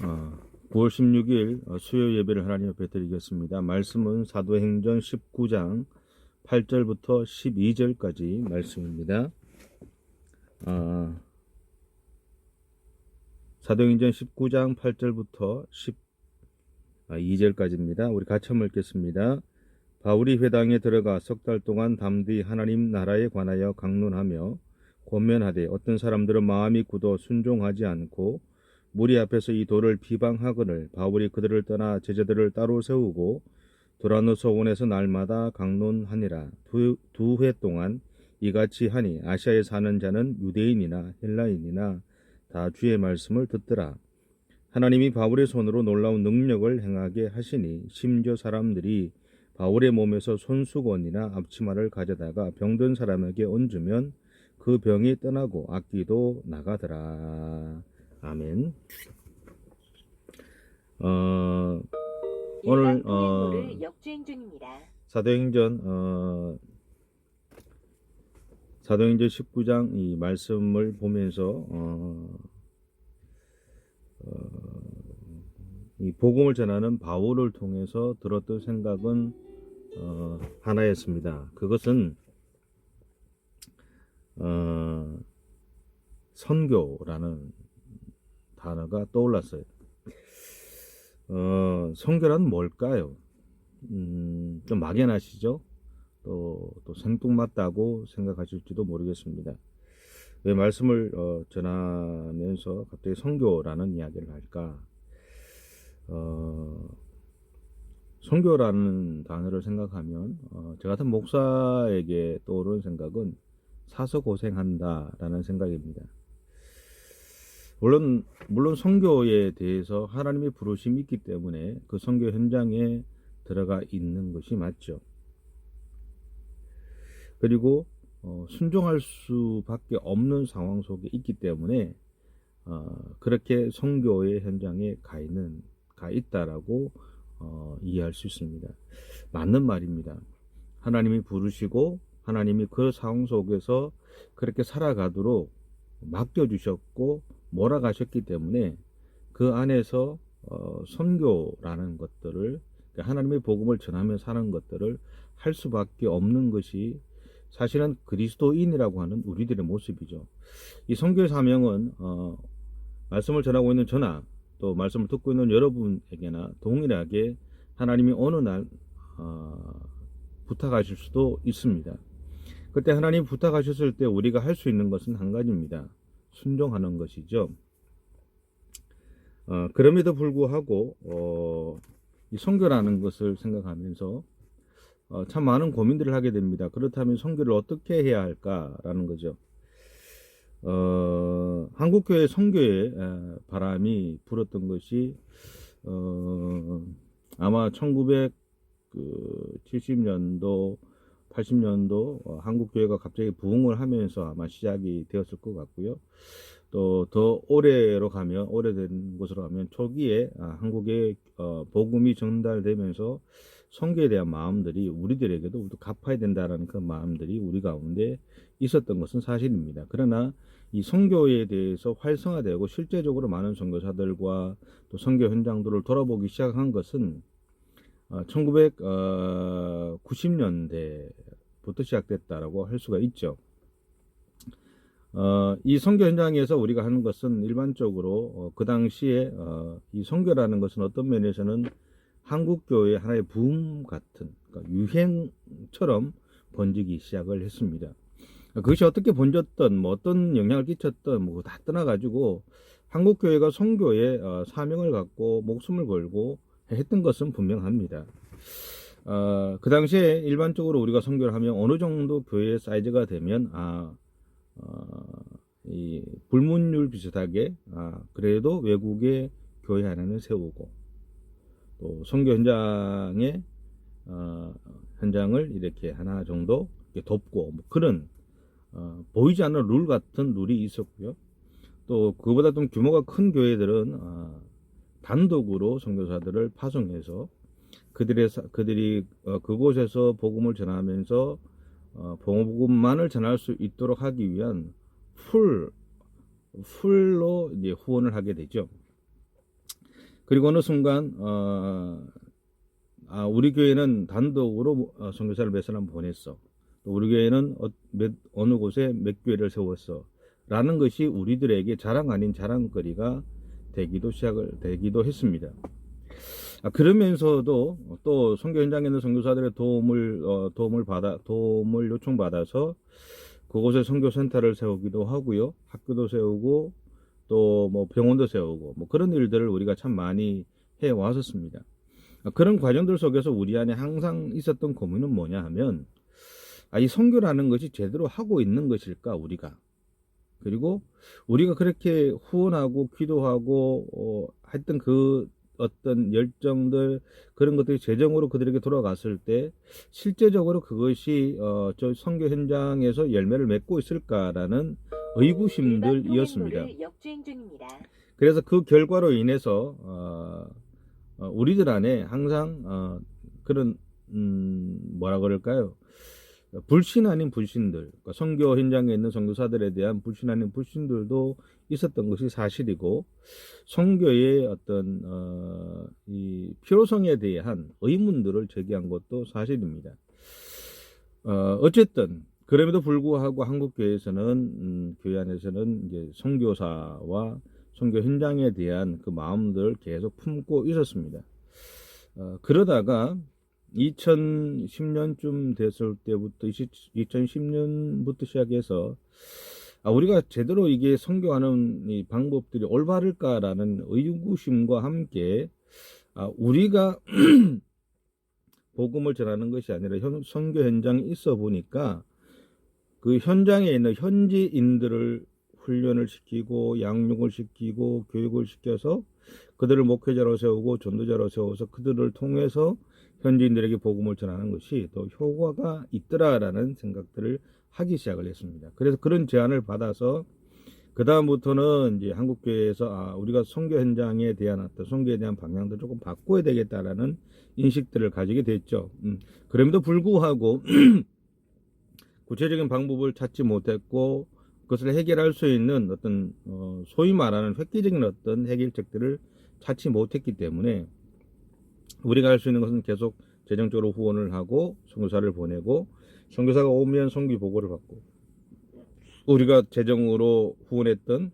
9월 16일 수요 예배를 하나님 앞에 드리겠습니다. 말씀은 사도행전 19장 8절부터 12절까지 말씀입니다. 사도행전 19장 8절부터 12절까지입니다. 우리 같이 한번 읽겠습니다. 바울이 회당에 들어가 석 달 동안 담대히 하나님 나라에 관하여 강론하며 권면하되 어떤 사람들은 마음이 굳어 순종하지 않고 무리 앞에서 이 도를 비방하거늘 바울이 그들을 떠나 제자들을 따로 세우고 도라노 서원에서 날마다 강론하니라. 두 회 동안 이같이 하니 아시아에 사는 자는 유대인이나 헬라인이나 다 주의 말씀을 듣더라. 하나님이 바울의 손으로 놀라운 능력을 행하게 하시니 심지어 사람들이 바울의 몸에서 손수건이나 앞치마를 가져다가 병든 사람에게 얹으면 그 병이 떠나고 악귀도 나가더라. 아멘. 오늘 역주행 중입니다. 사도행전 19장 이 말씀을 보면서 이 복음을 전하는 바울을 통해서 들었던 생각은 하나였습니다. 그것은 선교라는 단어가 떠올랐어요. 선교란 뭘까요? 좀 막연하시죠? 또 생뚱맞다고 생각하실지도 모르겠습니다. 왜 말씀을 전하면서 갑자기 선교라는 이야기를 할까? 선교라는 단어를 생각하면 저 같은 목사에게 떠오르는 생각은 사서 고생한다라는 생각입니다. 물론 선교에 대해서 하나님의 부르심이 있기 때문에 그 선교 현장에 들어가 있는 것이 맞죠. 그리고 순종할 수밖에 없는 상황 속에 있기 때문에 그렇게 선교의 현장에 가 있다라고 이해할 수 있습니다. 맞는 말입니다. 하나님이 부르시고 하나님이 그 상황 속에서 그렇게 살아가도록 맡겨주셨고 몰아가셨기 때문에 그 안에서 선교라는 것들을, 하나님의 복음을 전하며 사는 것들을 할 수밖에 없는 것이 사실은 그리스도인이라고 하는 우리들의 모습이죠. 이 선교의 사명은 말씀을 전하고 있는 저나 또 말씀을 듣고 있는 여러분에게나 동일하게 하나님이 어느 날 부탁하실 수도 있습니다. 그때 하나님 부탁하셨을 때 우리가 할 수 있는 것은 한 가지입니다. 순종하는 것이죠. 그럼에도 불구하고 이 선교라는 것을 생각하면서 참 많은 고민들을 하게 됩니다. 그렇다면 선교를 어떻게 해야 할까라는 거죠. 한국교회 선교의 바람이 불었던 것이 아마 1970년도 80년도 한국교회가 갑자기 부흥을 하면서 아마 시작이 되었을 것 같고요. 또 더 오래된 곳으로 가면 초기에 한국에 복음이 전달되면서 선교에 대한 마음들이 우리들에게도 갚아야 된다라는 그 마음들이 우리 가운데 있었던 것은 사실입니다. 그러나 이 선교에 대해서 활성화되고 실제적으로 많은 선교사들과 또 선교 현장들을 돌아보기 시작한 것은 1990년대부터 시작됐다라고 할 수가 있죠. 이 선교 현장에서 우리가 하는 것은 일반적으로 그 당시에 이 선교라는 것은 어떤 면에서는 한국교회의 하나의 붐 같은, 그러니까 유행처럼 번지기 시작을 했습니다. 그것이 어떻게 번졌던, 어떤 영향을 끼쳤던, 다 떠나가지고 한국교회가 선교에 사명을 갖고 목숨을 걸고 했던 것은 분명합니다. 그 당시에 일반적으로 우리가 선교를 하면 어느 정도 교회의 사이즈가 되면 이 불문율 비슷하게 그래도 외국의 교회 하나는 세우고 또 선교 현장을 이렇게 하나 정도 이렇게 돕고 그런 보이지 않는 룰 같은 룰이 있었고요. 또 그보다 좀 규모가 큰 교회들은 단독으로 선교사들을 파송해서 그들이 그곳에서 복음을 전하면서 복음만을 전할 수 있도록 하기 위한 풀로 이제 후원을 하게 되죠. 그리고 어느 순간 우리 교회는 단독으로 선교사를 몇 사람 보냈어. 또 우리 교회는 어느 곳에 몇 교회를 세웠어. 라는 것이 우리들에게 자랑 아닌 자랑거리가 되기도 했습니다. 그러면서도 또 선교 현장에 있는 선교사들의 도움을 요청받아서 그곳에 선교센터를 세우기도 하고요. 학교도 세우고 또 뭐 병원도 세우고 뭐 그런 일들을 우리가 참 많이 해 왔었습니다. 그런 과정들 속에서 우리 안에 항상 있었던 고민은 뭐냐 하면 이 선교라는 것이 제대로 하고 있는 것일까 우리가. 그리고 우리가 그렇게 후원하고 기도하고 했던 그 어떤 열정들 그런 것들이 재정으로 그들에게 돌아갔을 때 실제적으로 그것이 저 선교 현장에서 열매를 맺고 있을까라는 의구심들이었습니다. 역주행 중입니다. 그래서 그 결과로 인해서 우리들 안에 항상 그런 뭐라 그럴까요? 불신 아닌 불신들, 그러니까 선교 현장에 있는 선교사들에 대한 불신 아닌 불신들도 있었던 것이 사실이고, 선교의 어떤 이 필요성에 대한 의문들을 제기한 것도 사실입니다. 어쨌든 그럼에도 불구하고 한국 교회에서는 교회 안에서는 이제 선교사와 선교 현장에 대한 그 마음들을 계속 품고 있었습니다. 그러다가 2010년쯤 됐을 때부터 2010년부터 시작해서 우리가 제대로 이게 선교하는 이 방법들이 올바를까라는 의구심과 함께 우리가 복음을 전하는 것이 아니라 선교 현장에 있어 보니까 그 현장에 있는 현지인들을 훈련을 시키고 양육을 시키고 교육을 시켜서 그들을 목회자로 세우고 전도자로 세워서 그들을 통해서 현지인들에게 복음을 전하는 것이 더 효과가 있더라라는 생각들을 하기 시작을 했습니다. 그래서 그런 제안을 받아서 그 다음부터는 이제 한국교회에서 우리가 선교 현장에 대한 어떤 선교에 대한 방향도 조금 바꿔야 되겠다라는 인식들을 가지게 됐죠. 그럼에도 불구하고 구체적인 방법을 찾지 못했고 그것을 해결할 수 있는 어떤 소위 말하는 획기적인 어떤 해결책들을 찾지 못했기 때문에 우리가 할 수 있는 것은 계속 재정적으로 후원을 하고 선교사를 보내고 선교사가 오면 선교 보고를 받고 우리가 재정으로 후원했던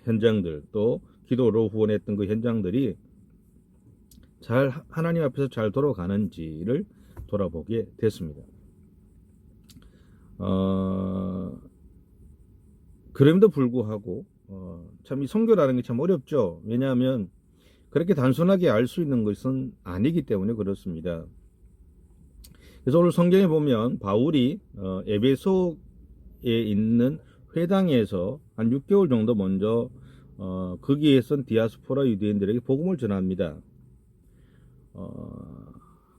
현장들 또 기도로 후원했던 그 현장들이 잘 하나님 앞에서 잘 돌아가는지를 돌아보게 됐습니다. 그럼에도 불구하고 참 이 선교라는 게 참 어렵죠. 왜냐하면 그렇게 단순하게 알 수 있는 것은 아니기 때문에 그렇습니다. 그래서 오늘 성경에 보면 바울이 에베소에 있는 회당에서 한 6개월 정도 먼저 거기에 선 디아스포라 유대인들에게 복음을 전합니다.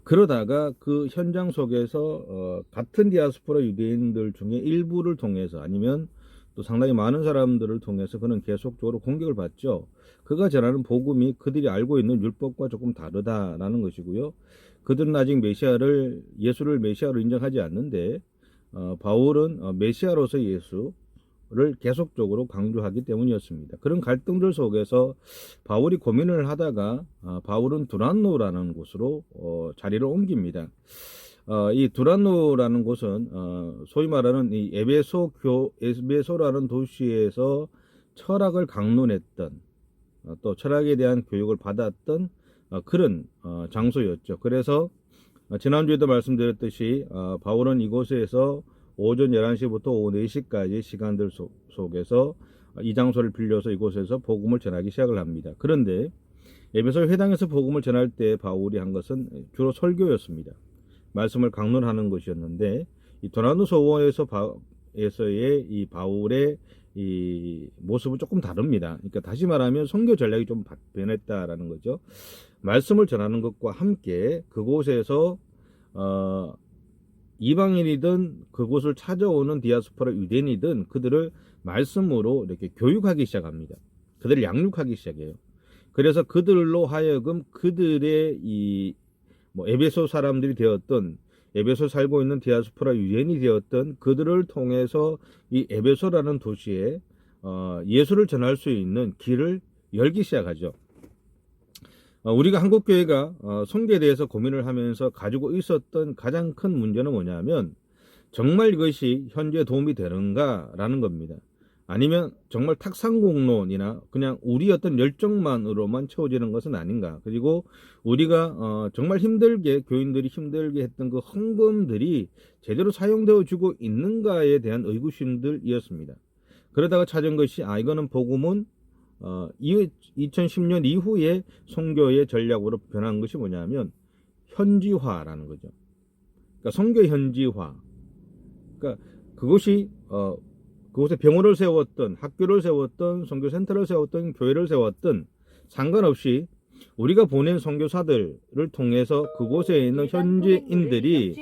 그러다가 그 현장 속에서 같은 디아스포라 유대인들 중에 일부를 통해서 아니면 또 상당히 많은 사람들을 통해서 그는 계속적으로 공격을 받죠. 그가 전하는 복음이 그들이 알고 있는 율법과 조금 다르다라는 것이고요. 그들은 아직 예수를 메시아로 인정하지 않는데 바울은 메시아로서 예수를 계속적으로 강조하기 때문이었습니다. 그런 갈등들 속에서 바울이 고민을 하다가 바울은 두란노라는 곳으로 자리를 옮깁니다. 이 두란노라는 곳은 소위 말하는 이 에베소라는 도시에서 철학을 강론했던 또 철학에 대한 교육을 받았던 그런 장소였죠. 그래서 지난주에도 말씀드렸듯이 바울은 이곳에서 오전 11시부터 오후 4시까지 시간들 속에서 이 장소를 빌려서 이곳에서 복음을 전하기 시작을 합니다. 그런데 에베소 회당에서 복음을 전할 때 바울이 한 것은 주로 설교였습니다. 말씀을 강론하는 것이었는데 이 도나노 소원에서의 이 바울의 이 모습은 조금 다릅니다. 그러니까 다시 말하면 선교 전략이 좀 변했다라는 거죠. 말씀을 전하는 것과 함께 그곳에서 이방인이든 그곳을 찾아오는 디아스포라 유대인이든 그들을 말씀으로 이렇게 교육하기 시작합니다. 그들을 양육하기 시작해요. 그래서 그들로 하여금 그들의 이 에베소 사람들이 되었던 에베소 살고 있는 디아스포라 유대인이 되었던 그들을 통해서 이 에베소라는 도시에 예수를 전할 수 있는 길을 열기 시작하죠. 우리가 한국교회가 선교에 대해서 고민을 하면서 가지고 있었던 가장 큰 문제는 뭐냐면 정말 이것이 현재 도움이 되는가라는 겁니다. 아니면 정말 탁상공론이나 그냥 우리 어떤 열정만으로만 채워지는 것은 아닌가. 그리고 우리가 정말 힘들게 교인들이 힘들게 했던 그 헌금들이 제대로 사용되어 주고 있는가에 대한 의구심들이었습니다. 그러다가 찾은 것이 이거는 복음은 2010년 이후에 선교의 전략으로 변한 것이 뭐냐면 현지화라는 거죠. 그러니까 선교 현지화. 그러니까 그것이 그곳에 병원을 세웠던, 학교를 세웠던, 선교센터를 세웠던, 교회를 세웠던 상관없이 우리가 보낸 선교사들을 통해서 그곳에 있는 현지인들에게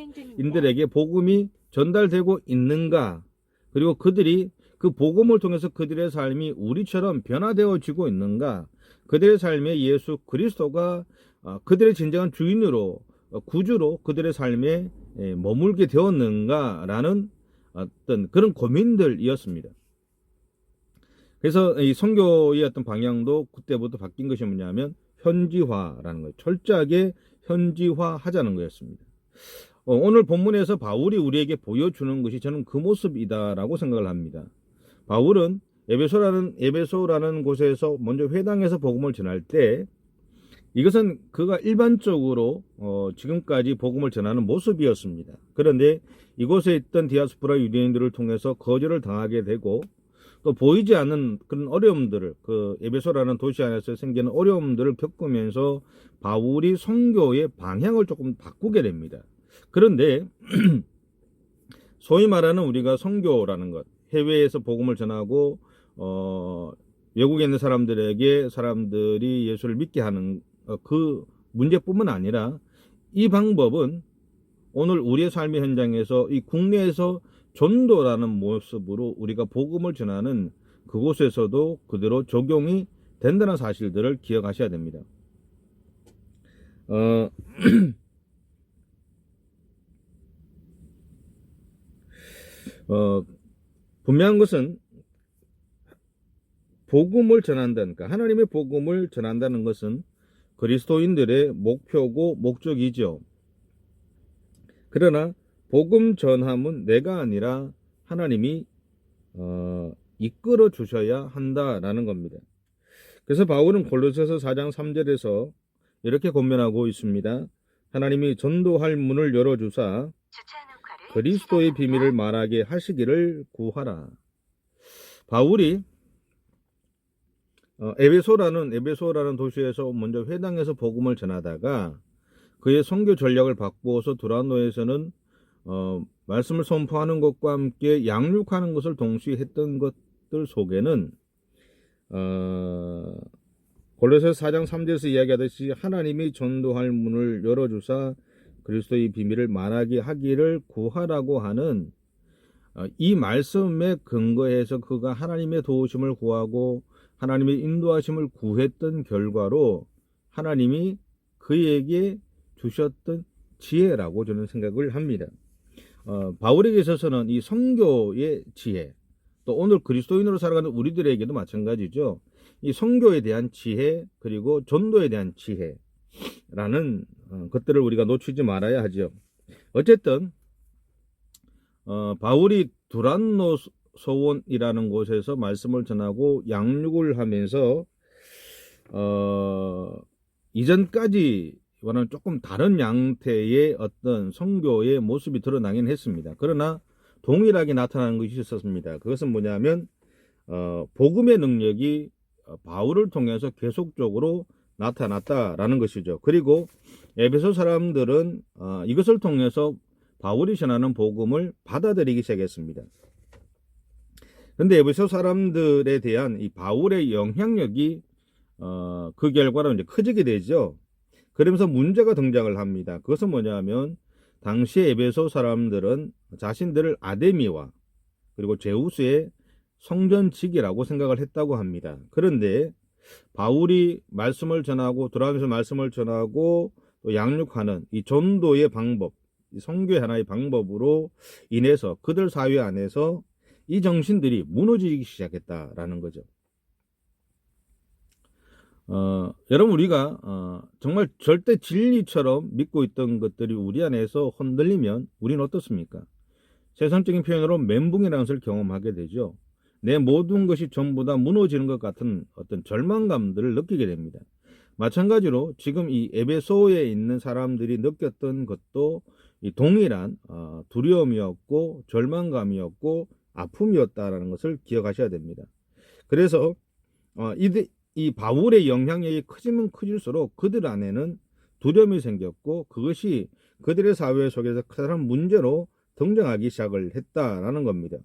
복음이 전달되고 있는가, 그리고 그들이 그 복음을 통해서 그들의 삶이 우리처럼 변화되어지고 있는가, 그들의 삶에 예수 그리스도가 그들의 진정한 주인으로, 구주로 그들의 삶에 머물게 되었는가라는 어떤 그런 고민들이었습니다. 그래서 이 선교의 어떤 방향도 그때부터 바뀐 것이 뭐냐면 현지화라는 거예요. 철저하게 현지화하자는 거였습니다. 오늘 본문에서 바울이 우리에게 보여주는 것이 저는 그 모습이다라고 생각을 합니다. 바울은 에베소라는 곳에서 먼저 회당에서 복음을 전할 때 이것은 그가 일반적으로 지금까지 복음을 전하는 모습이었습니다. 그런데 이곳에 있던 디아스포라 유대인들을 통해서 거절을 당하게 되고 또 보이지 않는 그런 어려움들을, 그 에베소라는 도시 안에서 생기는 어려움들을 겪으면서 바울이 선교의 방향을 조금 바꾸게 됩니다. 그런데 소위 말하는 우리가 선교라는 것, 해외에서 복음을 전하고 외국에 있는 사람들이 예수를 믿게 하는 그 문제뿐만 아니라 이 방법은 오늘 우리의 삶의 현장에서 이 국내에서 전도라는 모습으로 우리가 복음을 전하는 그곳에서도 그대로 적용이 된다는 사실들을 기억하셔야 됩니다. 분명한 것은 복음을 전한다는, 그러니까 하나님의 복음을 전한다는 것은 그리스도인들의 목표고 목적이죠. 그러나 복음 전함은 내가 아니라 하나님이 이끌어 주셔야 한다라는 겁니다. 그래서 바울은 골로새서 4장 3절에서 이렇게 권면하고 있습니다. 하나님이 전도할 문을 열어주사 그리스도의 비밀을 말하게 하시기를 구하라. 바울이 에베소라는 도시에서 먼저 회당에서 복음을 전하다가 그의 선교 전략을 바꾸어서 두란노에서는 말씀을 선포하는 것과 함께 양육하는 것을 동시에 했던 것들 속에는 골로새서 4장 3절에서 이야기하듯이 하나님이 전도할 문을 열어주사 그리스도의 비밀을 말하게 하기를 구하라고 하는 이 말씀에 근거해서 그가 하나님의 도우심을 구하고 하나님의 인도하심을 구했던 결과로 하나님이 그에게 주셨던 지혜라고 저는 생각을 합니다. 바울에게 있어서는 이 선교의 지혜, 또 오늘 그리스도인으로 살아가는 우리들에게도 마찬가지죠. 이 선교에 대한 지혜, 그리고 전도에 대한 지혜라는 것들을 우리가 놓치지 말아야 하죠. 어쨌든 바울이 두란노 소원이라는 곳에서 말씀을 전하고 양육을 하면서 이전까지와는 조금 다른 양태의 어떤 선교의 모습이 드러나긴 했습니다. 그러나 동일하게 나타나는 것이 있었습니다. 그것은 뭐냐면 복음의 능력이 바울을 통해서 계속적으로 나타났다라는 것이죠. 그리고 에베소 사람들은 이것을 통해서 바울이 전하는 복음을 받아들이기 시작했습니다. 그런데 에베소 사람들에 대한 이 바울의 영향력이 그 결과로 이제 커지게 되죠. 그러면서 문제가 등장을 합니다. 그것은 뭐냐면 당시 에베소 사람들은 자신들을 아데미와 그리고 제우스의 성전직이라고 생각을 했다고 합니다. 그런데 바울이 말씀을 전하고 돌아가면서 말씀을 전하고 또 양육하는 이 전도의 방법, 이 선교의 하나의 방법으로 인해서 그들 사회 안에서 이 정신들이 무너지기 시작했다라는 거죠. 여러분 우리가 정말 절대 진리처럼 믿고 있던 것들이 우리 안에서 흔들리면 우리는 어떻습니까? 세상적인 표현으로 멘붕이라는 것을 경험하게 되죠. 내 모든 것이 전부 다 무너지는 것 같은 어떤 절망감들을 느끼게 됩니다. 마찬가지로 지금 이 에베소에 있는 사람들이 느꼈던 것도 이 동일한 두려움이었고 절망감이었고 아픔이었다라는 것을 기억하셔야 됩니다. 그래서 이 바울의 영향력이 커지면 커질수록 그들 안에는 두려움이 생겼고 그것이 그들의 사회 속에서 커다란 문제로 등장하기 시작을 했다라는 겁니다.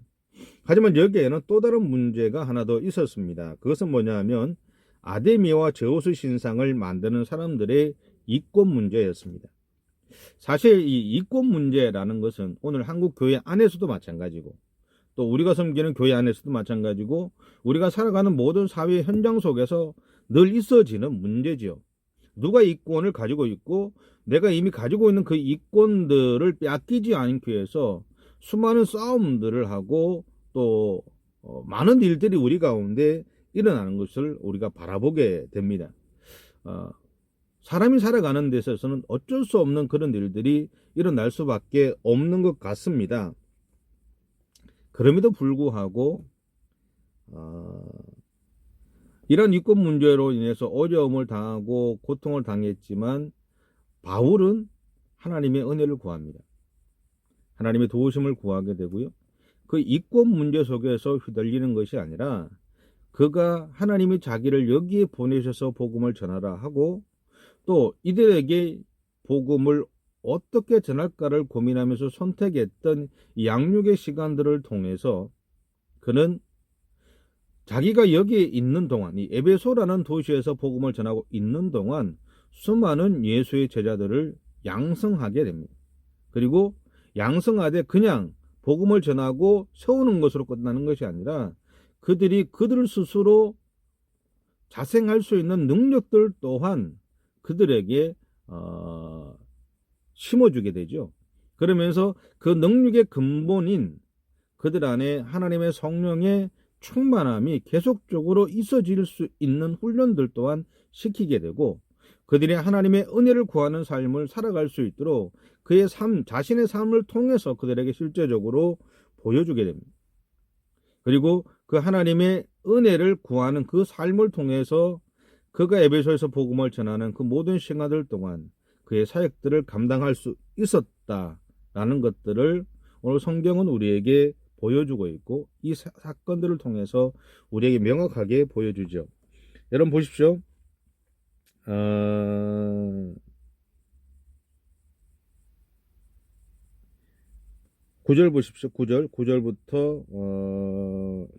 하지만 여기에는 또 다른 문제가 하나 더 있었습니다. 그것은 뭐냐 하면 아데미와 제우스 신상을 만드는 사람들의 이권 문제였습니다. 사실 이 이권 문제라는 것은 오늘 한국 교회 안에서도 마찬가지고 또 우리가 섬기는 교회 안에서도 마찬가지고 우리가 살아가는 모든 사회 현장 속에서 늘 있어지는 문제지요. 누가 이권을 가지고 있고 내가 이미 가지고 있는 그 이권들을 빼앗기지 않기 위해서 수많은 싸움들을 하고 또 많은 일들이 우리 가운데 일어나는 것을 우리가 바라보게 됩니다. 사람이 살아가는 데 있어서는 어쩔 수 없는 그런 일들이 일어날 수밖에 없는 것 같습니다. 그럼에도 불구하고 이런 이권 문제로 인해서 어려움을 당하고 고통을 당했지만 바울은 하나님의 은혜를 구합니다. 하나님의 도우심을 구하게 되고요. 그 이권 문제 속에서 휘둘리는 것이 아니라 그가 하나님이 자기를 여기에 보내셔서 복음을 전하라 하고 또 이들에게 복음을 어떻게 전할까를 고민하면서 선택했던 양육의 시간들을 통해서 그는 자기가 여기에 있는 동안 이 에베소라는 도시에서 복음을 전하고 있는 동안 수많은 예수의 제자들을 양성하게 됩니다. 그리고 양성하되 그냥 복음을 전하고 세우는 것으로 끝나는 것이 아니라 그들이 그들 스스로 자생할 수 있는 능력들 또한 그들에게 심어주게 되죠. 그러면서 그 능력의 근본인 그들 안에 하나님의 성령의 충만함이 계속적으로 있어질 수 있는 훈련들 또한 시키게 되고 그들이 하나님의 은혜를 구하는 삶을 살아갈 수 있도록 그의 자신의 삶을 통해서 그들에게 실제적으로 보여주게 됩니다. 그리고 그 하나님의 은혜를 구하는 그 삶을 통해서 그가 에베소에서 복음을 전하는 그 모든 시간들 동안 그의 사역들을 감당할 수 있었다라는 것들을 오늘 성경은 우리에게 보여주고 있고 이 사건들을 통해서 우리에게 명확하게 보여주죠. 여러분 보십시오. 9절 보십시오. 9절부터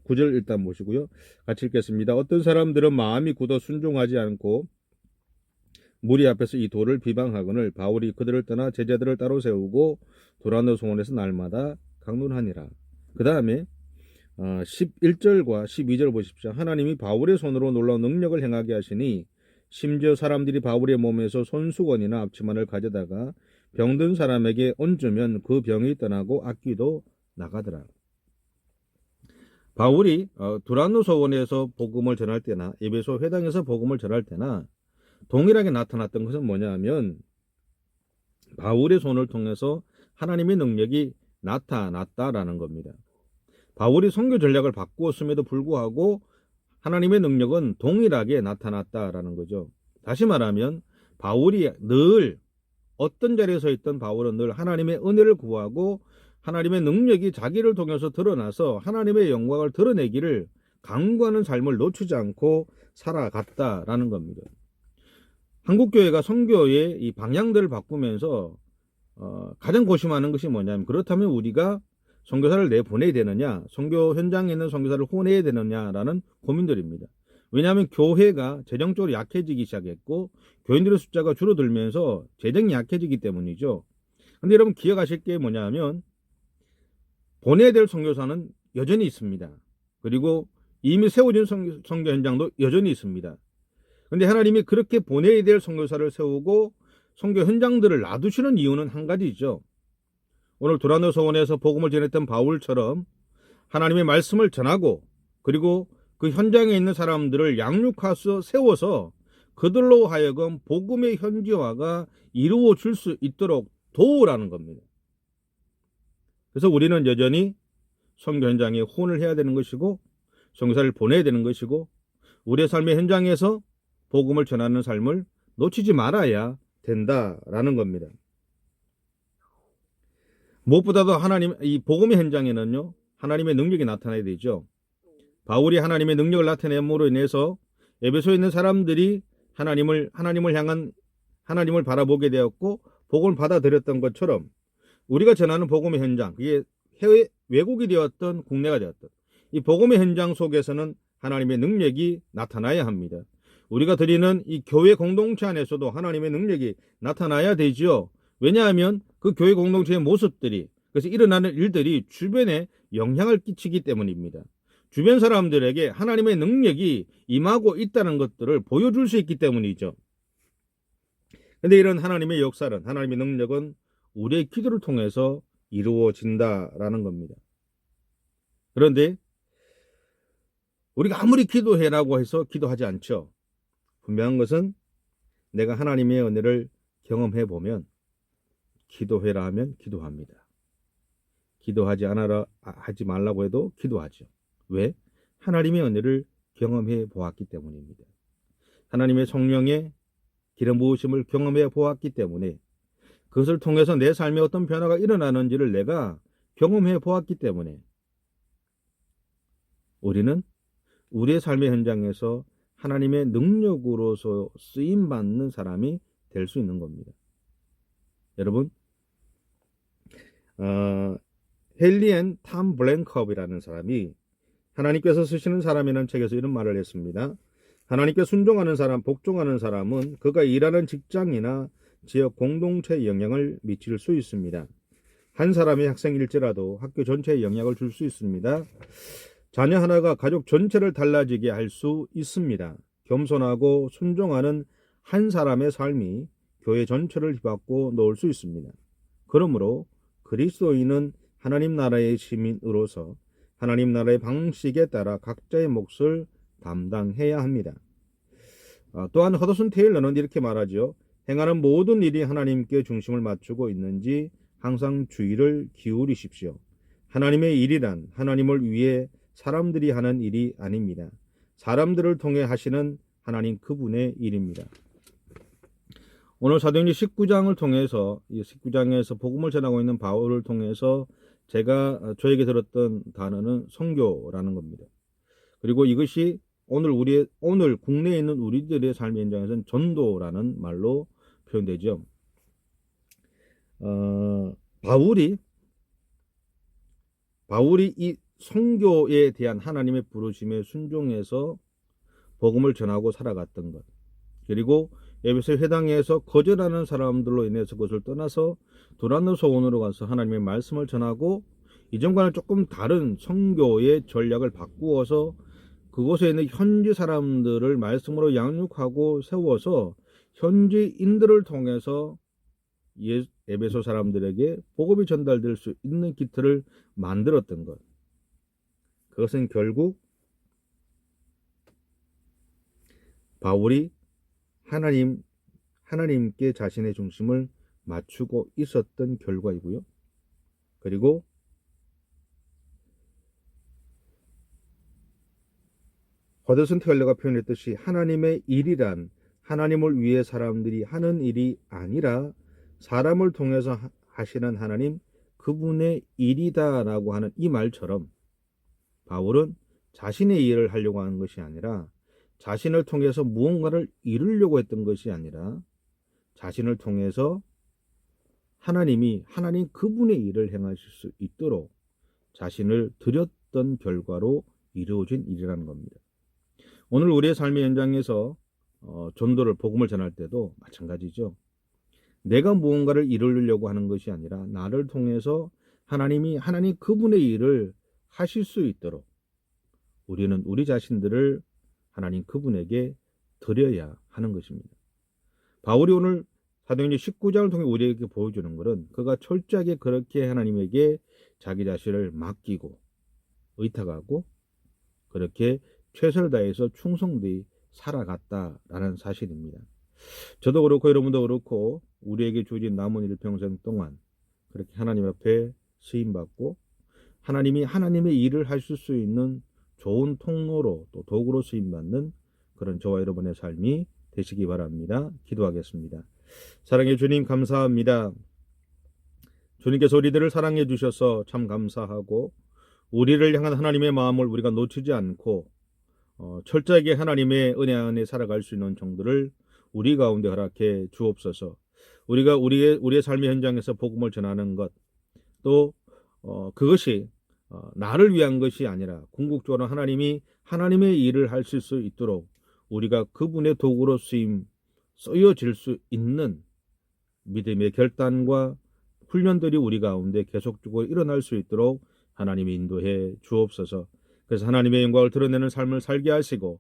9절 일단 보시고요. 같이 읽겠습니다. 어떤 사람들은 마음이 굳어 순종하지 않고 무리 앞에서 이 돌을 비방하거늘 바울이 그들을 떠나 제자들을 따로 세우고 도란노 송원에서 날마다 강론하니라. 그 다음에 11절과 12절 보십시오. 하나님이 바울의 손으로 놀라운 능력을 행하게 하시니 심지어 사람들이 바울의 몸에서 손수건이나 앞치마를 가져다가 병든 사람에게 얹으면 그 병이 떠나고 악귀도 나가더라. 바울이 두란노 소원에서 복음을 전할 때나 에베소 회당에서 복음을 전할 때나 동일하게 나타났던 것은 뭐냐 하면 바울의 손을 통해서 하나님의 능력이 나타났다라는 겁니다. 바울이 선교 전략을 바꾸었음에도 불구하고 하나님의 능력은 동일하게 나타났다라는 거죠. 다시 말하면 바울이 늘 어떤 자리에 서 있던 바울은 늘 하나님의 은혜를 구하고 하나님의 능력이 자기를 통해서 드러나서 하나님의 영광을 드러내기를 강구하는 삶을 놓치지 않고 살아갔다라는 겁니다. 한국교회가 선교의 이 방향들을 바꾸면서 가장 고심하는 것이 뭐냐면 그렇다면 우리가 선교사를 내보내야 되느냐 선교 현장에 있는 선교사를 후원해야 되느냐라는 고민들입니다. 왜냐하면 교회가 재정적으로 약해지기 시작했고 교인들의 숫자가 줄어들면서 재정이 약해지기 때문이죠. 근데 여러분 기억하실 게 뭐냐면 보내야 될 선교사는 여전히 있습니다. 그리고 이미 세워진 선교 현장도 여전히 있습니다. 근데 하나님이 그렇게 보내야 될 선교사를 세우고 선교 현장들을 놔두시는 이유는 한 가지죠. 오늘 두란노 소원에서 복음을 전했던 바울처럼 하나님의 말씀을 전하고 그리고 그 현장에 있는 사람들을 양육하서 세워서 그들로 하여금 복음의 현지화가 이루어질 수 있도록 도우라는 겁니다. 그래서 우리는 여전히 선교 현장에 후원을 해야 되는 것이고 선교사를 보내야 되는 것이고 우리의 삶의 현장에서 복음을 전하는 삶을 놓치지 말아야 된다라는 겁니다. 무엇보다도 이 복음의 현장에는요, 하나님의 능력이 나타나야 되죠. 바울이 하나님의 능력을 나타냄으로 인해서 에베소에 있는 사람들이 하나님을 향한 하나님을 바라보게 되었고 복음을 받아들였던 것처럼 우리가 전하는 복음의 현장, 그게 해외 외국이 되었던 국내가 되었던 이 복음의 현장 속에서는 하나님의 능력이 나타나야 합니다. 우리가 드리는 이 교회 공동체 안에서도 하나님의 능력이 나타나야 되지요. 왜냐하면 그 교회 공동체의 모습들이, 그래서 일어나는 일들이 주변에 영향을 끼치기 때문입니다. 주변 사람들에게 하나님의 능력이 임하고 있다는 것들을 보여줄 수 있기 때문이죠. 그런데 이런 하나님의 역사는, 하나님의 능력은 우리의 기도를 통해서 이루어진다라는 겁니다. 그런데 우리가 아무리 기도해라고 해서 기도하지 않죠. 분명한 것은 내가 하나님의 은혜를 경험해 보면 기도해라 하면 기도합니다. 기도하지 하지 말라고 해도 기도하죠. 왜? 하나님의 은혜를 경험해 보았기 때문입니다. 하나님의 성령의 기름 부으심을 경험해 보았기 때문에 그것을 통해서 내 삶에 어떤 변화가 일어나는지를 내가 경험해 보았기 때문에 우리는 우리의 삶의 현장에서 하나님의 능력으로서 쓰임받는 사람이 될 수 있는 겁니다. 여러분, 헨리 앤 탐 블랭컵이라는 사람이 하나님께서 쓰시는 사람이라는 책에서 이런 말을 했습니다. 하나님께 순종하는 사람, 복종하는 사람은 그가 일하는 직장이나 지역 공동체에 영향을 미칠 수 있습니다. 한 사람의 학생일지라도 학교 전체에 영향을 줄 수 있습니다. 자녀 하나가 가족 전체를 달라지게 할 수 있습니다. 겸손하고 순종하는 한 사람의 삶이 교회 전체를 휘받고 놓을 수 있습니다. 그러므로 그리스도인은 하나님 나라의 시민으로서 하나님 나라의 방식에 따라 각자의 몫을 담당해야 합니다. 또한 허더슨 테일러는 이렇게 말하죠. 행하는 모든 일이 하나님께 중심을 맞추고 있는지 항상 주의를 기울이십시오. 하나님의 일이란 하나님을 위해 사람들이 하는 일이 아닙니다. 사람들을 통해 하시는 하나님 그분의 일입니다. 오늘 사도행전 19장을 통해서 이 19장에서 복음을 전하고 있는 바울을 통해서 저에게 들었던 단어는 선교라는 겁니다. 그리고 이것이 오늘 국내에 있는 우리들의 삶의 현장에서는 전도라는 말로 표현되죠. 바울이 이 선교에 대한 하나님의 부르심에 순종해서 복음을 전하고 살아갔던 것, 그리고 에베소 회당에서 거절하는 사람들로 인해서 그것을 떠나서 두란노 소원으로 가서 하나님의 말씀을 전하고 이전과는 조금 다른 선교의 전략을 바꾸어서 그곳에 있는 현지 사람들을 말씀으로 양육하고 세워서 현지인들을 통해서 에베소 사람들에게 복음이 전달될 수 있는 기틀을 만들었던 것. 그것은 결국 바울이 하나님께 자신의 중심을 맞추고 있었던 결과이고요. 그리고 허더슨 테일러가 표현했듯이 하나님의 일이란 하나님을 위해 사람들이 하는 일이 아니라 사람을 통해서 하시는 하나님 그분의 일이다라고 하는 이 말처럼 바울은 자신의 일을 하려고 하는 것이 아니라 자신을 통해서 무언가를 이루려고 했던 것이 아니라 자신을 통해서 하나님 그분의 일을 행하실 수 있도록 자신을 드렸던 결과로 이루어진 일이라는 겁니다. 오늘 우리의 삶의 현장에서 전도를 복음을 전할 때도 마찬가지죠. 내가 무언가를 이루려고 하는 것이 아니라 나를 통해서 하나님 그분의 일을 하실 수 있도록 우리는 우리 자신들을 하나님 그분에게 드려야 하는 것입니다. 바울이 오늘 사도행전 19장을 통해 우리에게 보여주는 것은 그가 철저하게 그렇게 하나님에게 자기 자신을 맡기고 의탁하고 그렇게 최선을 다해서 충성되이 살아갔다라는 사실입니다. 저도 그렇고 여러분도 그렇고 우리에게 주어진 남은 일평생 동안 그렇게 하나님 앞에 쓰임받고 하나님이 하나님의 일을 하실 수 있는 좋은 통로로 또 도구로 쓰임받는 그런 저와 여러분의 삶이 되시기 바랍니다. 기도하겠습니다. 사랑해 주님 감사합니다. 주님께서 우리들을 사랑해 주셔서 참 감사하고 우리를 향한 하나님의 마음을 우리가 놓치지 않고 철저하게 하나님의 은혜 안에 살아갈 수 있는 정도를 우리 가운데 허락해 주옵소서. 우리가 우리의 삶의 현장에서 복음을 전하는 것, 또 그것이 나를 위한 것이 아니라 궁극적으로 하나님이 하나님의 일을 하실 수 있도록 우리가 그분의 도구로 쓰여질 수 있는 믿음의 결단과 훈련들이 우리 가운데 계속적으로 일어날 수 있도록 하나님이 인도해 주옵소서. 그래서 하나님의 영광을 드러내는 삶을 살게 하시고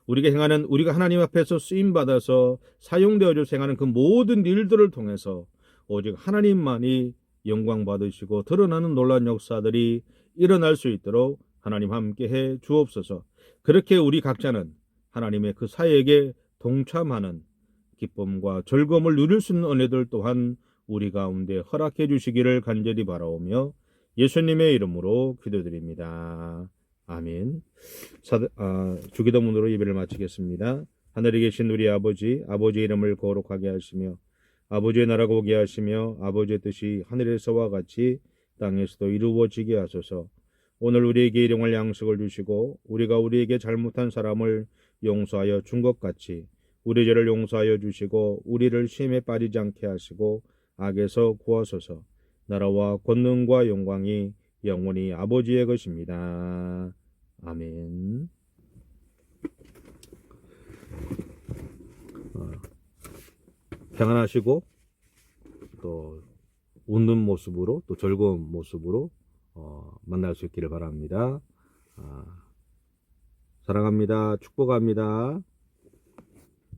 우리가 하나님 앞에서 쓰임 받아서 사용되어져 행하는 그 모든 일들을 통해서 오직 하나님만이 영광 받으시고 드러나는 놀라운 역사들이 일어날 수 있도록 하나님 함께 해 주옵소서. 그렇게 우리 각자는 하나님의 그 사역에 동참하는 기쁨과 즐거움을 누릴 수 있는 은혜들 또한 우리 가운데 허락해 주시기를 간절히 바라오며 예수님의 이름으로 기도드립니다. 아멘. 주기도문으로 예배를 마치겠습니다. 하늘에 계신 우리 아버지의 이름을 거룩하게 하시며 아버지의 나라가 오게 하시며 아버지의 뜻이 하늘에서와 같이 땅에서도 이루어지게 하소서. 오늘 우리에게 일용할 양식을 주시고 우리가 우리에게 잘못한 사람을 용서하여 준 것 같이 우리 죄를 용서하여 주시고 우리를 시험에 빠지지 않게 하시고 악에서 구하소서. 나라와 권능과 영광이 영원히 아버지의 것입니다. 아멘. 평안하시고 또 웃는 모습으로 또 즐거운 모습으로 만날 수 있기를 바랍니다. 사랑합니다. 축복합니다.